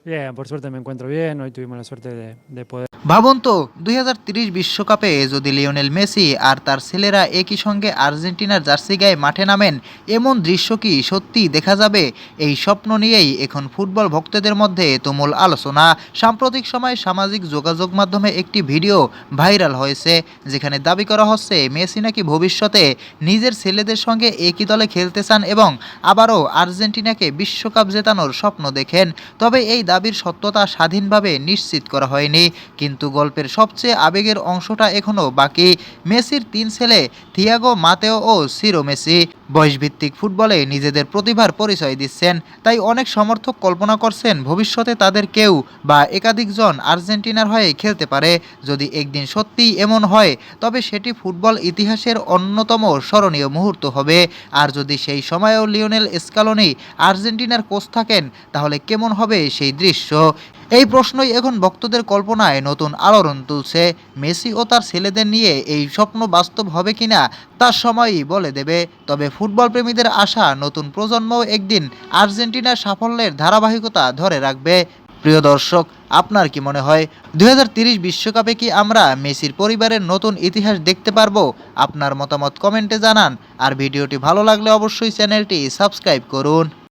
Bien, por suerte me encuentro bien. Hoy tuvimos la suerte de poder. ভাবুন তো ২০৩০ বিশ্বকাপে যদি লিওনেল মেসি আর তার ছেলেরা একই সঙ্গে আর্জেন্টিনার জার্সি গায়ে মাঠে নামেন, এমন দৃশ্য কি সত্যিই দেখা যাবে? এই স্বপ্ন নিয়েই এখন ফুটবল ভক্তদের মধ্যে তুমুল আলোচনা। সাম্প্রতিক সময়ে সামাজিক যোগাযোগ মাধ্যমে একটি ভিডিও ভাইরাল হয়েছে, যেখানে দাবি করা হচ্ছে মেসি নাকি ভবিষ্যতে নিজের ছেলেদের সঙ্গে একই দলে খেলতে চান এবং আবারও আর্জেন্টিনাকে বিশ্বকাপ জেতানোর স্বপ্ন দেখেন। তবে এই দাবির সত্যতা স্বাধীনভাবে নিশ্চিত করা হয়নি। কিন্তু গল্পের সবচেয়ে আবেগের অংশটা এখনও বাকি। মেসির ৩ ছেলে থিয়াগো, মাতেও ও সিরো মেসি বয়সভিত্তিক ফুটবলে নিজেদের প্রতিভার পরিচয় দিচ্ছেন। তাই অনেক সমর্থক কল্পনা করছেন ভবিষ্যতে তাদের কেউ বা একাধিকজন আর্জেন্টিনার হয়ে খেলতে পারে। যদি একদিন সত্যিই এমন হয়, তবে সেটি ফুটবল ইতিহাসের অন্যতম স্মরণীয় মুহূর্ত হবে। আর যদি সেই সময়েও লিওনেল স্কালোনি আর্জেন্টিনার কোচ থাকেন, তাহলে কেমন হবে সেই দৃশ্য? এই প্রশ্নই এখন ভক্তদের কল্পনায় নতুন আলোড়ন তুলছে। মেসি ও তার ছেলেদের নিয়ে এই স্বপ্ন বাস্তব হবে কিনা তার সময়ই বলে দেবে। তবে ফুটবল প্রেমীদের আশা, নতুন প্রজন্মও একদিন আর্জেন্টিনার সাফল্যের ধারাবাহিকতা ধরে রাখবে। প্রিয় দর্শক, আপনার কি মনে হয় ২০৩০ বিশ্বকাপে কি আমরা মেসির পরিবারের নতুন ইতিহাস দেখতে পারবো? আপনার মতামত কমেন্টে জানান। আর ভিডিওটি ভালো লাগলে অবশ্যই চ্যানেলটি সাবস্ক্রাইব করুন।